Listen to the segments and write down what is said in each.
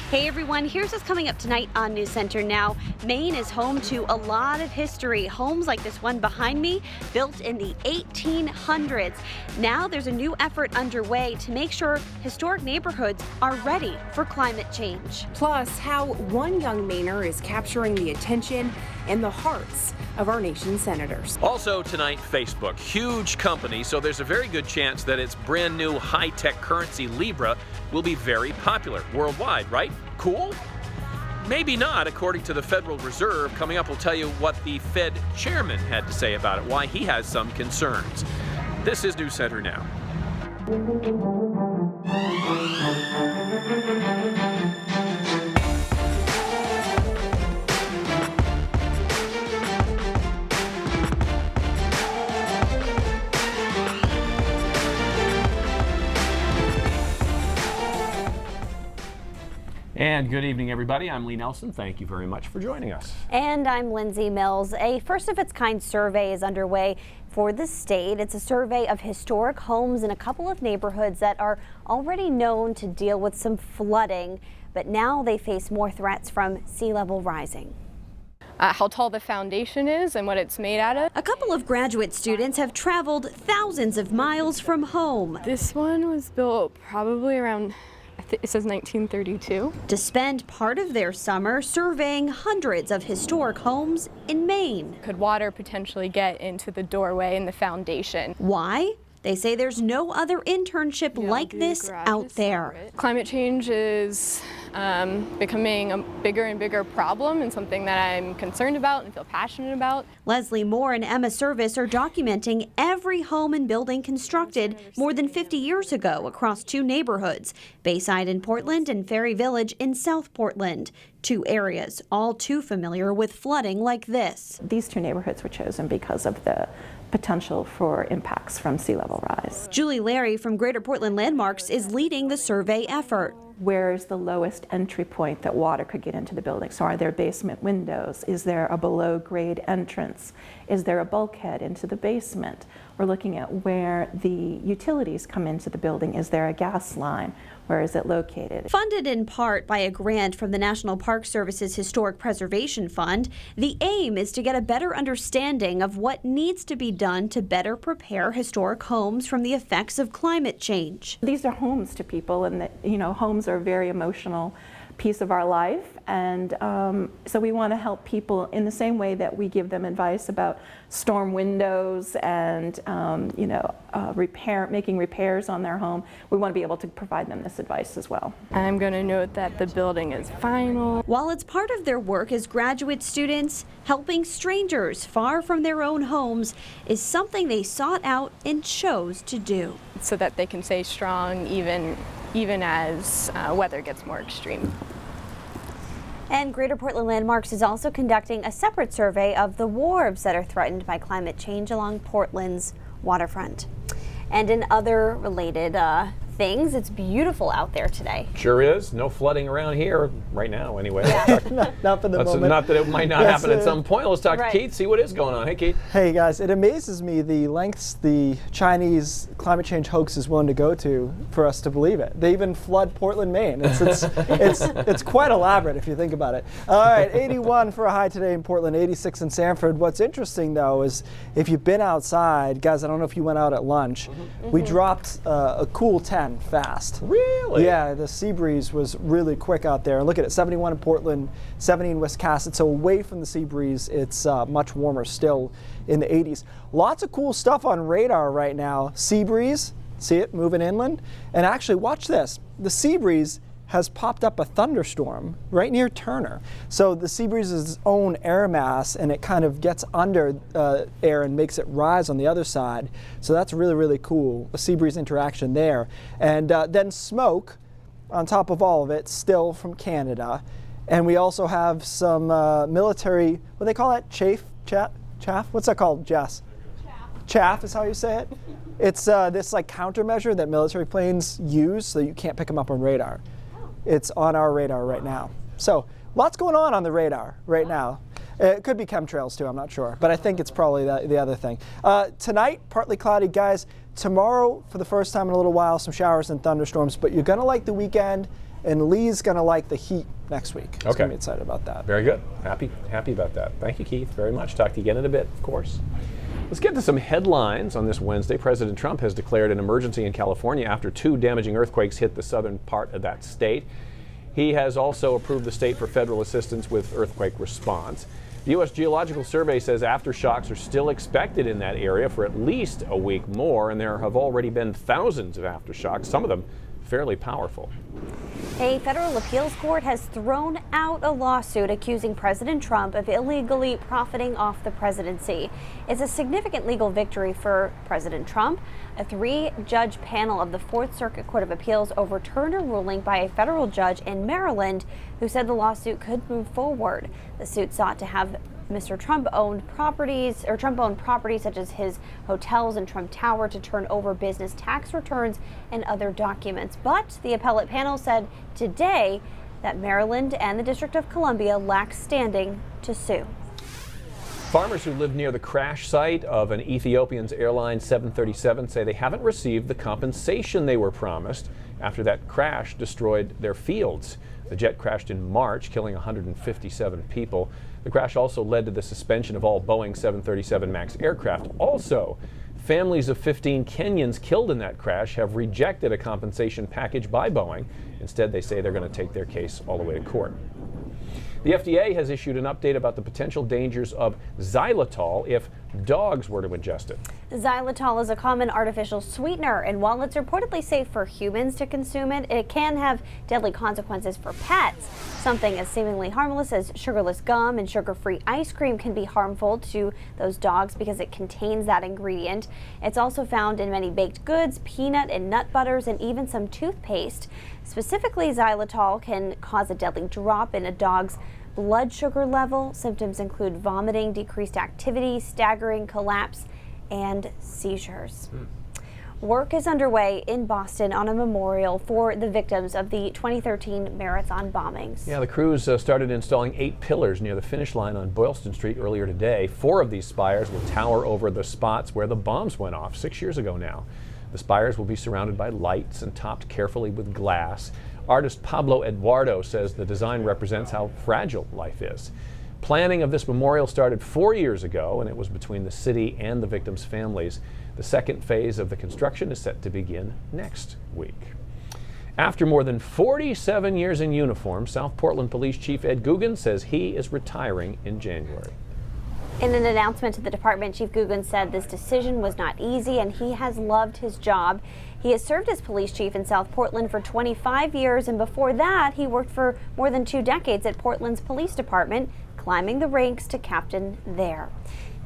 Hey everyone, here's what's coming up tonight on News Center Now. Maine is home to a lot of history. Homes like this one behind me, built in the 1800s. Now there's a new effort underway to make sure historic neighborhoods are ready for climate change. Plus, how one young Mainer is capturing the attention and the hearts of our nation's senators. Also tonight, Facebook, huge company, so there's a very good chance that its brand new high-tech currency Libra will be very popular worldwide, right? Cool? Maybe not, according to the Federal Reserve. Coming up, we'll tell you what the Fed chairman had to say about it, why he has some concerns. This is News Center Now. And good evening, everybody. I'm Lee Nelson. Thank you very much for joining us. And I'm Lindsay Mills. A first-of-its-kind survey is underway for the state. It's a survey of historic homes in a couple of neighborhoods that are already known to deal with some flooding, but now they face more threats from sea level rising. How tall the foundation is and what it's made out of. A couple of graduate students have traveled thousands of miles from home. This one was built probably around, it says 1932. To spend part of their summer surveying hundreds of historic homes in Maine. Could water potentially get into the doorway and the foundation? Why? They say there's no other internship like this out there. Climate change is becoming a bigger and bigger problem and something that I'm concerned about and feel passionate about. Leslie Moore and Emma Service are documenting every home and building constructed more than 50 years ago across two neighborhoods, Bayside in Portland and Ferry Village in South Portland. Two areas all too familiar with flooding like this. These two neighborhoods were chosen because of the potential for impacts from sea level rise. Julie Larry from Greater Portland Landmarks is leading the survey effort. Where is the lowest entry point that water could get into the building? So are there basement windows? Is there a below grade entrance? Is there a bulkhead into the basement? We're looking at where the utilities come into the building. Is there a gas line? Where is it located? Funded in part by a grant from the National Park Service's Historic Preservation Fund, the aim is to get a better understanding of what needs to be done to better prepare historic homes from the effects of climate change. These are homes to people, and homes are a very emotional piece of our life, and so we want to help people in the same way that we give them advice about storm windows and making repairs on their home. We want to be able to provide them this advice as well. I'm going to note that the building is final. While it's part of their work as graduate students, helping strangers far from their own homes is something they sought out and chose to do. So that they can stay strong even as weather gets more extreme. And Greater Portland Landmarks is also conducting a separate survey of the wharves that are threatened by climate change along Portland's waterfront. And in other related things, it's beautiful out there today. Sure is. No flooding around here right now, anyway. Yeah. not for the moment. Not that it might not happen at some point. Let's talk to Keith, see what is going on. Hey, Keith. Hey, guys. It amazes me the lengths the Chinese climate change hoax is willing to go to for us to believe it. They even flood Portland, Maine. It's quite elaborate if you think about it. All right, 81 for a high today in Portland, 86 in Sanford. What's interesting, though, is if you've been outside, guys, I don't know if you went out at lunch, we dropped a cool 10 fast. Really? Yeah, the sea breeze was really quick out there. Look at it, 71 in Portland, 70 in Wiscasset. So away from the sea breeze, it's much warmer still in the 80s. Lots of cool stuff on radar right now. Sea breeze, see it moving inland. And actually, watch this. The sea breeze has popped up a thunderstorm right near Turner. So the sea breeze is its own air mass, and it kind of gets under air and makes it rise on the other side. So that's really, really cool, a sea breeze interaction there. And then smoke on top of all of it, still from Canada. And we also have some military, what do they call that? Chaff? What's that called, Jess? Chaff is how you say it. It's this like countermeasure that military planes use so you can't pick them up on radar. It's on our radar right now. So lots going on the radar right now. It could be chemtrails too, I'm not sure. But I think it's probably the other thing. Tonight, partly cloudy, guys. Tomorrow, for the first time in a little while, some showers and thunderstorms. But you're going to like the weekend. and Lee's going to like the Heat next week. He's Okay. going to be excited about that. Very good. Happy about that. Thank you, Keith, very much. Talk to you again in a bit, of course. Let's get to some headlines on this Wednesday. President Trump has declared an emergency in California after 2 damaging earthquakes hit the southern part of that state. He has also approved the state for federal assistance with earthquake response. The U.S. Geological Survey says aftershocks are still expected in that area for at least a week more, and there have already been thousands of aftershocks, some of them fairly powerful. A federal appeals court has thrown out a lawsuit accusing President Trump of illegally profiting off the presidency. It's a significant legal victory for President Trump. A 3-judge panel of the Fourth Circuit Court of Appeals overturned a ruling by a federal judge in Maryland who said the lawsuit could move forward. The suit sought to have Mr. Trump-owned properties such as his hotels and Trump Tower to turn over business tax returns and other documents. But the appellate panel said today that Maryland and the District of Columbia lack standing to sue. Farmers who live near the crash site of an Ethiopian Airlines 737 say they haven't received the compensation they were promised after that crash destroyed their fields. The jet crashed in March, killing 157 people. The crash also led to the suspension of all Boeing 737 MAX aircraft. Also, families of 15 Kenyans killed in that crash have rejected a compensation package by Boeing. Instead, they say they're going to take their case all the way to court. The FDA has issued an update about the potential dangers of xylitol if dogs were to ingest it. Xylitol is a common artificial sweetener, and while it's reportedly safe for humans to consume it, it can have deadly consequences for pets. Something as seemingly harmless as sugarless gum and sugar-free ice cream can be harmful to those dogs because it contains that ingredient. It's also found in many baked goods, peanut and nut butters, and even some toothpaste. Specifically, xylitol can cause a deadly drop in a dog's blood sugar level. Symptoms include vomiting, decreased activity, staggering, collapse, and seizures. Work is underway in Boston on a memorial for the victims of the 2013 marathon bombings. Yeah, the crews started installing 8 pillars near the finish line on Boylston Street earlier today. 4 of these spires will tower over the spots where the bombs went off 6 years ago now. The spires will be surrounded by lights and topped carefully with glass. Artist Pablo Eduardo says the design represents how fragile life is. Planning of this memorial started 4 years ago, and it was between the city and the victims' families. The second phase of the construction is set to begin next week. After more than 47 years in uniform, South Portland Police Chief Ed Guggen says he is retiring in January. In an announcement to the department, Chief Guggen said this decision was not easy and he has loved his job. He has served as police chief in South Portland for 25 years, and before that, he worked for more than 2 decades at Portland's police department, climbing the ranks to captain there.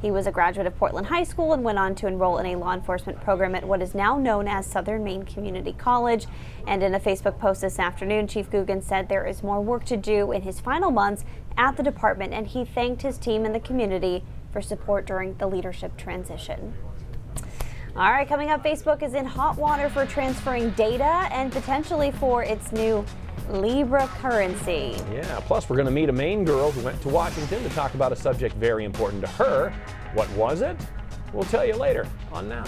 He was a graduate of Portland High School and went on to enroll in a law enforcement program at what is now known as Southern Maine Community College. And in a Facebook post this afternoon, Chief Guggen said there is more work to do in his final months at the department, and he thanked his team and the community for support during the leadership transition. All right, coming up, Facebook is in hot water for transferring data and potentially for its new Libra currency. Yeah, plus we're going to meet a Maine girl who went to Washington to talk about a subject very important to her. What was it? We'll tell you later on Now.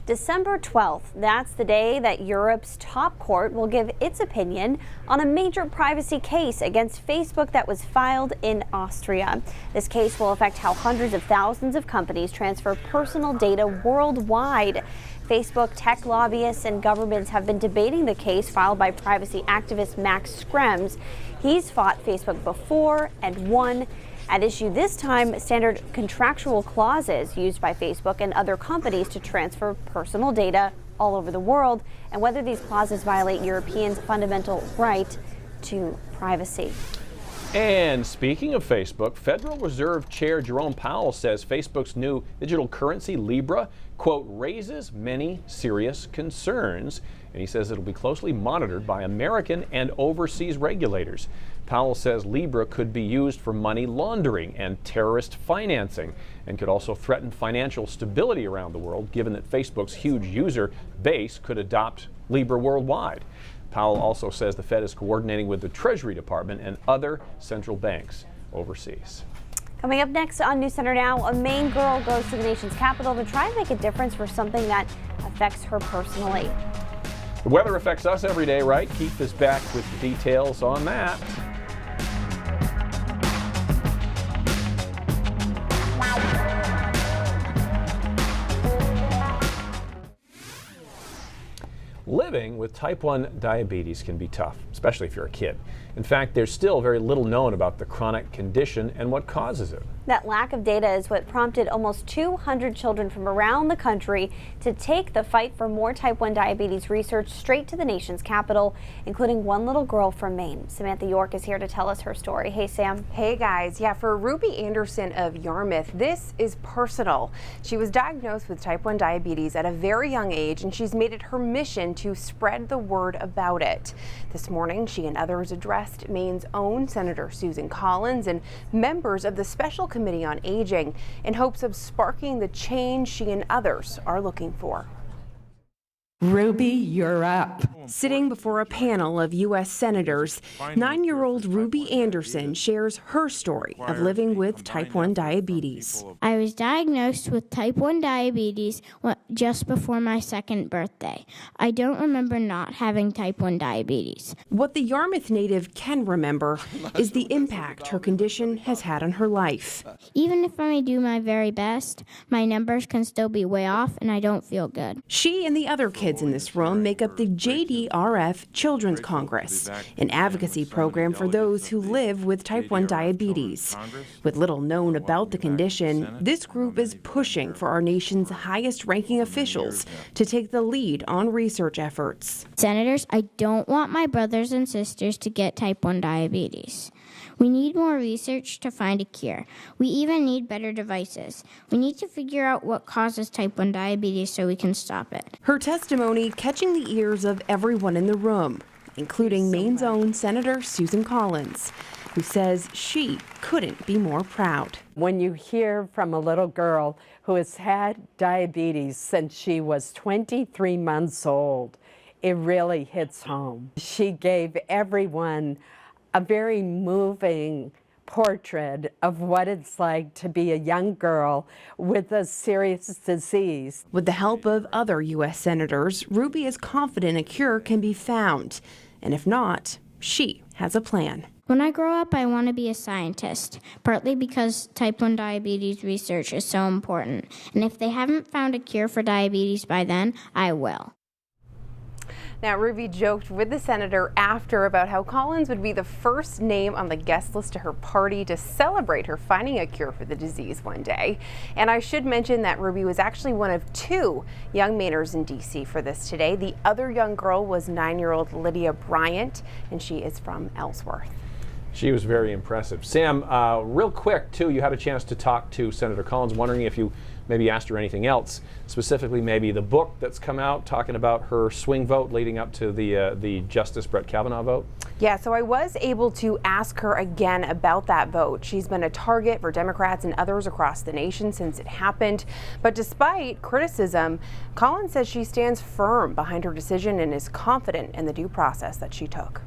December 12th, that's the day that Europe's top court will give its opinion on a major privacy case against Facebook that was filed in Austria. This case will affect how hundreds of thousands of companies transfer personal data worldwide. Facebook, tech lobbyists, and governments have been debating the case filed by privacy activist Max Schrems. He's fought Facebook before and won. At issue this time, standard contractual clauses used by Facebook and other companies to transfer personal data all over the world, and whether these clauses violate Europeans' fundamental right to privacy. And speaking of Facebook, Federal Reserve Chair Jerome Powell says Facebook's new digital currency, Libra, quote, raises many serious concerns. And he says it'll be closely monitored by American and overseas regulators. Powell says Libra could be used for money laundering and terrorist financing, and could also threaten financial stability around the world, given that Facebook's huge user base could adopt Libra worldwide. Powell also says the Fed is coordinating with the Treasury Department and other central banks overseas. Coming up next on News Center Now, a Maine girl goes to the nation's capital to try and make a difference for something that affects her personally. The weather affects us every day, right? Keith is back with the details on that. Living with type 1 diabetes can be tough, especially if you're a kid. In fact, there's still very little known about the chronic condition and what causes it. That lack of data is what prompted almost 200 children from around the country to take the fight for more type 1 diabetes research straight to the nation's capital, including one little girl from Maine. Samantha York is here to tell us her story. Hey, Sam. Hey, guys. Yeah, for Ruby Anderson of Yarmouth, this is personal. She was diagnosed with type 1 diabetes at a very young age, and she's made it her mission to spread the word about it. This morning, she and others addressed Maine's own Senator Susan Collins and members of the Special Committee on Aging in hopes of sparking the change she and others are looking for. Ruby, you're up. Sitting before a panel of U.S. senators, 9-year-old Ruby Anderson shares her story of living with type 1 diabetes. I was diagnosed with type 1 diabetes just before my 2nd birthday. I don't remember not having type 1 diabetes. What the Yarmouth native can remember is the impact her condition has had on her life. Even if I do my very best, my numbers can still be way off and I don't feel good. She and the other kids in this room make up the JDRF Children's Congress, an advocacy program for those who live with type 1 diabetes. With little known about the condition, this group is pushing for our nation's highest-ranking officials to take the lead on research efforts. Senators, I don't want my brothers and sisters to get type 1 diabetes. We need more research to find a cure. We even need better devices. We need to figure out what causes type 1 diabetes so we can stop it. Her testimony catching the ears of everyone in the room, including Maine's own Senator Susan Collins, who says she couldn't be more proud. When you hear from a little girl who has had diabetes since she was 23 months old, it really hits home. She gave everyone a very moving portrait of what it's like to be a young girl with a serious disease. With the help of other U.S. senators, Ruby is confident a cure can be found. And if not, she has a plan. When I grow up, I want to be a scientist, partly because type 1 diabetes research is so important. And if they haven't found a cure for diabetes by then, I will. Now, Ruby joked with the senator after about how Collins would be the first name on the guest list to her party to celebrate her finding a cure for the disease one day. And I should mention that Ruby was actually one of 2 young Mainers in D.C. for this today. The other young girl was 9-year-old Lydia Bryant, and she is from Ellsworth. She was very impressive. Sam, real quick, too, you had a chance to talk to Senator Collins, wondering if you maybe asked her anything else, specifically maybe the book that's come out talking about her swing vote leading up to the Justice Brett Kavanaugh vote. Yeah, so I was able to ask her again about that vote. She's been a target for Democrats and others across the nation since it happened. But despite criticism, Collins says she stands firm behind her decision and is confident in the due process that she took.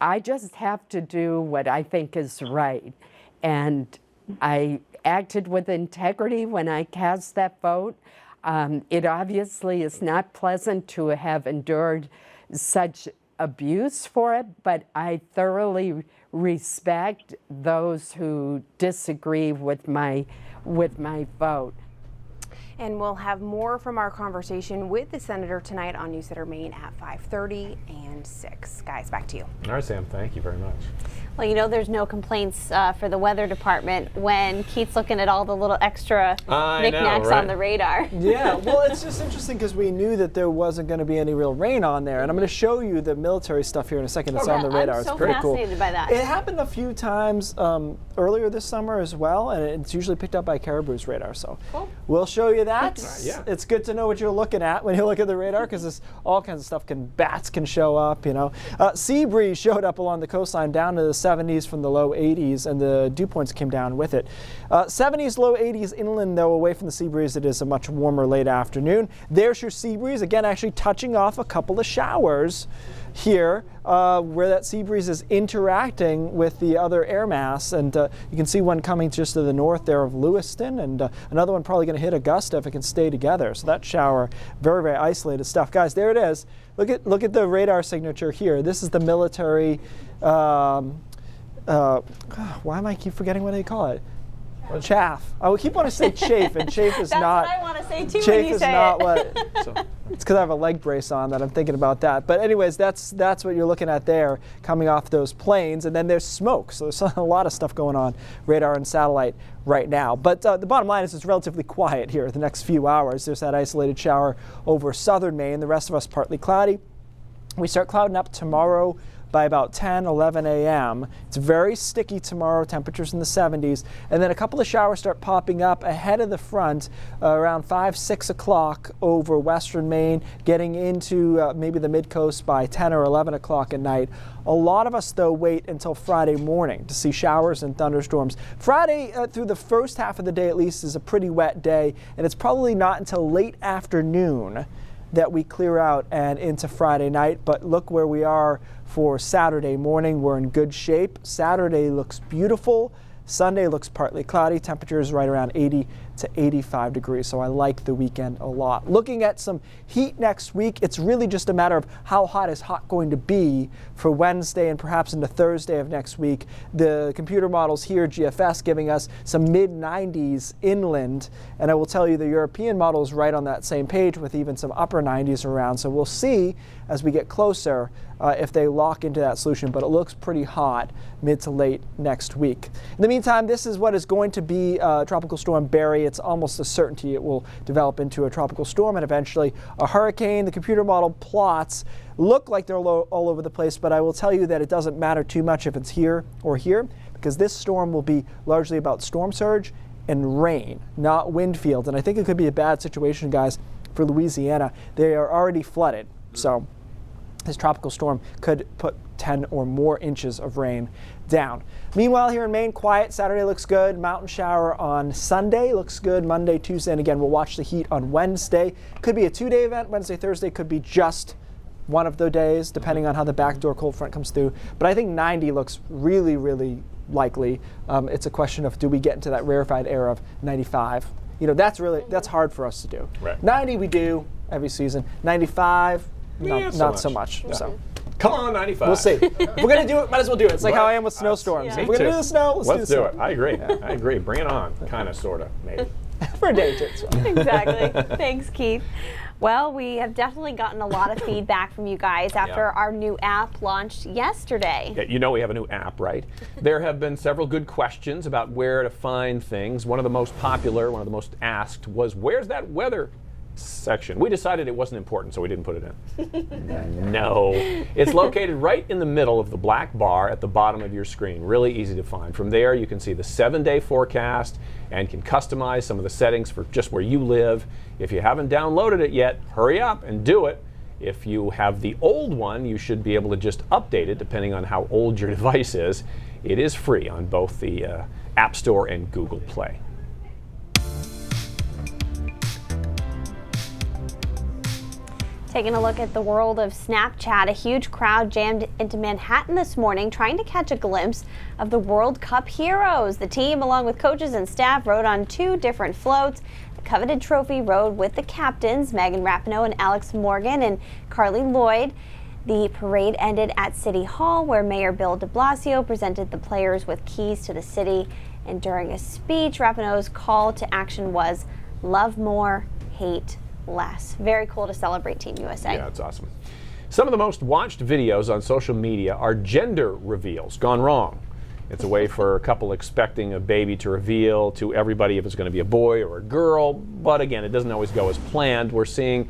I just have to do what I think is right. And I acted with integrity when I cast that vote. It obviously is not pleasant to have endured such abuse for it, but I thoroughly respect those who disagree with my vote. And we'll have more from our conversation with the senator tonight on News Center Maine at 5:30 and 6. Guys, back to you. All right, Sam, thank you very much. Well, you know, there's no complaints for the weather department when Keith's looking at all the little extra knickknacks on the radar. Yeah, well, it's just interesting because we knew that there wasn't going to be any real rain on there. And I'm going to show you the military stuff here in a second that's on the radar. I'm so it's pretty cool. fascinated by that. It happened a few times earlier this summer as well, and it's usually picked up by Caribou's radar. So we'll show you that. Yeah. It's good to know what you're looking at when you look at the radar, because all kinds of stuff bats can show up, you know. Sea breeze showed up along the coastline down to the 70s from the low 80s, and the dew points came down with it. 70s, low 80s inland, though, away from the sea breeze. It is a much warmer late afternoon. There's your sea breeze, again, actually touching off a couple of showers here where that sea breeze is interacting with the other air mass, and you can see one coming just to the north there of Lewiston, and another one probably going to hit Augusta if it can stay together. So that shower, very, very isolated stuff. Guys, there it is. Look at the radar signature here. This is the military. Why am I keep forgetting what they call it? Chaff. I keep wanting to say chafe, and chafe is not. That's what I want to say too chafe when you is say not it. what. So, it's because I have a leg brace on that I'm thinking about that. But anyways, that's what you're looking at there, coming off those planes, and then there's smoke. So there's a lot of stuff going on, radar and satellite right now. But the bottom line is it's relatively quiet here the next few hours. There's that isolated shower over southern Maine. The rest of us partly cloudy. We start clouding up tomorrow by about 10, 11 a.m. It's very sticky tomorrow, temperatures in the 70s. And then a couple of showers start popping up ahead of the front around 5, 6 o'clock over western Maine, getting into maybe the mid-coast by 10 or 11 o'clock at night. A lot of us, though, wait until Friday morning to see showers and thunderstorms. Friday, through the first half of the day at least, is a pretty wet day, and it's probably not until late afternoon that we clear out and into Friday night. But look where we are for Saturday morning. We're in good shape. Saturday looks beautiful. Sunday looks partly cloudy. Temperatures right around 80 to 85 degrees. So I like the weekend a lot. Looking at some heat next week, it's really just a matter of how hot is hot going to be for Wednesday and perhaps into Thursday of next week. The computer models here, GFS, giving us some mid-90s inland. And I will tell you the European model is right on that same page with even some upper 90s around. So we'll see as we get closer if they lock into that solution, but it looks pretty hot mid to late next week. In the meantime, this is what is going to be Tropical Storm Barry. It's almost a certainty it will develop into a tropical storm and eventually a hurricane. The computer model plots look like they're all over the place, but I will tell you that it doesn't matter too much if it's here or here, because this storm will be largely about storm surge and rain, not wind fields. And I think it could be a bad situation, guys, for Louisiana. They are already flooded, so this tropical storm could put 10 or more inches of rain down. Meanwhile, here in Maine, quiet. Saturday looks good. Mountain shower on Sunday looks good. Monday, Tuesday, and again, we'll watch the heat on Wednesday. Could be a 2-day event. Wednesday, Thursday could be just one of the days, depending on how the backdoor cold front comes through. But I think 90 looks really, really likely. It's a question of, do we get into that rarefied era of 95? You know, that's hard for us to do. Right. 90 we do every season. 95. Not so much. Yeah. So Come on, 95. we'll see. If we're going to do it, might as well do it. It's like how I am with snowstorms. Yeah. If we're going to do the snow, let's do it. snow. I agree. I agree. Bring it on. Kind of, sort of, maybe. For a day or two. It's fine. Exactly. Thanks, Keith. Well, we have definitely gotten a lot of feedback from you guys after our new app launched yesterday. Yeah, you know we have a new app, right? There have been several good questions about where to find things. One of the most popular, one of the most asked was, where's that weather section? We decided it wasn't important, so we didn't put it in. No. It's located right in the middle of the black bar at the bottom of your screen. Really easy to find. From there, you can see the 7-day forecast and can customize some of the settings for just where you live. If you haven't downloaded it yet, hurry up and do it. If you have the old one, you should be able to just update it depending on how old your device is. It is free on both the App Store and Google Play. Taking a look at the world of Snapchat, a huge crowd jammed into Manhattan this morning trying to catch a glimpse of the World Cup heroes. The team, along with coaches and staff, rode on 2 different floats. The coveted trophy rode with the captains, Megan Rapinoe and Alex Morgan and Carly Lloyd. The parade ended at City Hall, where Mayor Bill de Blasio presented the players with keys to the city. And during a speech, Rapinoe's call to action was love more, hate less. Very cool to celebrate Team USA. Yeah, it's awesome. Some of the most watched videos on social media are gender reveals gone wrong. It's a way for a couple expecting a baby to reveal to everybody if it's going to be a boy or a girl, but again, it doesn't always go as planned. We're seeing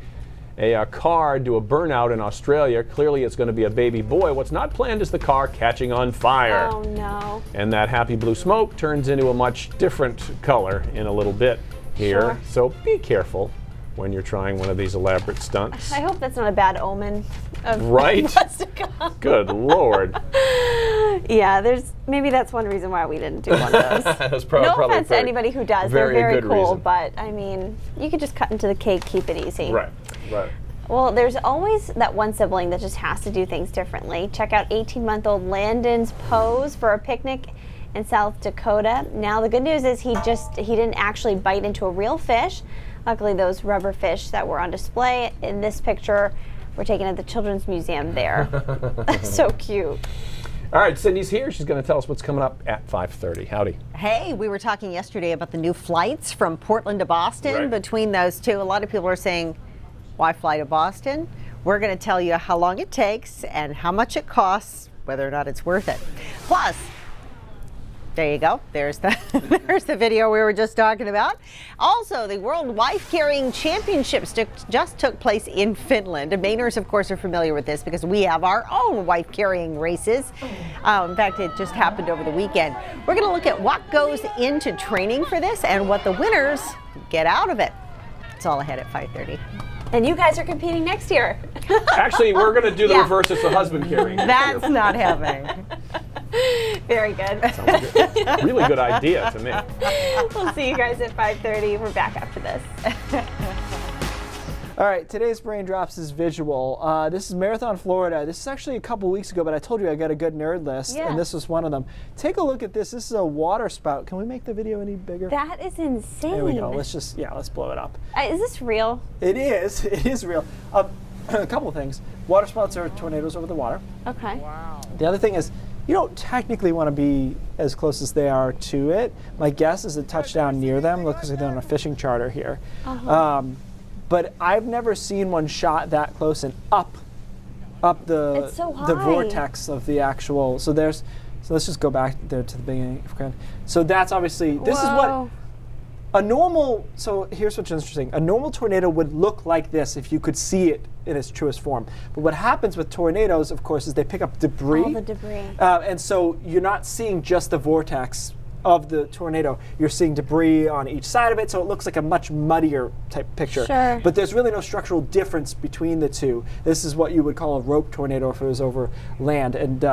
a car do a burnout in Australia. Clearly it's going to be a baby boy. What's not planned is the car catching on fire. Oh no. And that happy blue smoke turns into a much different color in a little bit here. Sure. So be careful when you're trying one of these elaborate stunts. I hope that's not a bad omen of Right? what's to come. Good Lord. Yeah, maybe that's one reason why we didn't do one of those. That's No offense to anybody who does. They're very good cool, reason. but I mean, you could just cut into the cake, keep it easy. Right, right. Well, there's always that one sibling that just has to do things differently. Check out 18-month-old Landon's pose for a picnic in South Dakota. Now the good news is he didn't actually bite into a real fish. Luckily, those rubber fish that were on display in this picture were taken at the Children's Museum there. So cute. All right, Cindy's here. She's going to tell us what's coming up at 5:30. Howdy. Hey, we were talking yesterday about the new flights from Portland to Boston. Between those two, a lot of people are saying, why fly to Boston? We're going to tell you how long it takes and how much it costs, whether or not it's worth it. Plus, there you go. There's the video we were just talking about. Also, the World Wife Carrying Championships just took place in Finland. And Mainers, of course, are familiar with this because we have our own wife carrying races. In fact, it just happened over the weekend. We're going to look at what goes into training for this and what the winners get out of it. It's all ahead at 5:30. And you guys are competing next year. Actually, we're going to do the reverse. It's the husband carrying. That's not happening. Very good. Really good idea to me. We'll see you guys at 5:30. We're back after this. All right, today's Brain Drops is visual. This is Marathon, Florida. This is actually a couple weeks ago, but I told you I got a good nerd list, and this was one of them. Take a look at this. This is a water spout. Can we make the video any bigger? That is insane. There we go. Let's blow it up. Is this real? It is. It is real. A couple of things. Water spouts are tornadoes over the water. Okay. Wow. The other thing is, you don't technically want to be as close as they are to it. My guess is a touchdown near them. Looks like they're on a fishing charter here. But I've never seen one shot that close and up It's so high. the vortex of the actual. So let's just go back there to the beginning. So that's obviously, this is what a normal, so here's what's interesting. A normal tornado would look like this if you could see it in its truest form. But what happens with tornadoes, of course, is they pick up debris. All the debris. And so you're not seeing just the vortex of the tornado. You're seeing debris on each side of it, so it looks like a much muddier type picture. Sure. But there's really no structural difference between the two. This is what you would call a rope tornado if it was over land. And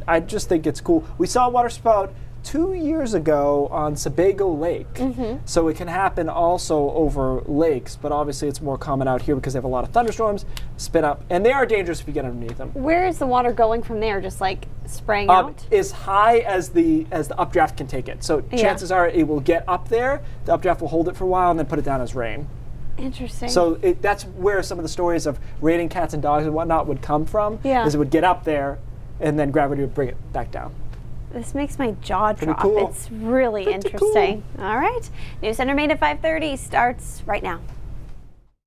I just think it's cool. We saw a water spout 2 years ago on Sebago Lake. So it can happen also over lakes, but obviously it's more common out here because they have a lot of thunderstorms, spin up, and they are dangerous if you get underneath them. Where is the water going from there? Just like spraying out? As high as the updraft can take it. So chances are it will get up there, the updraft will hold it for a while, and then put it down as rain. Interesting. So that's where some of the stories of raining cats and dogs and whatnot would come from, is it would get up there, and then gravity would bring it back down. This makes my jaw drop. Cool. It's really interesting. All right. News Center Maine at 5:30 starts right now.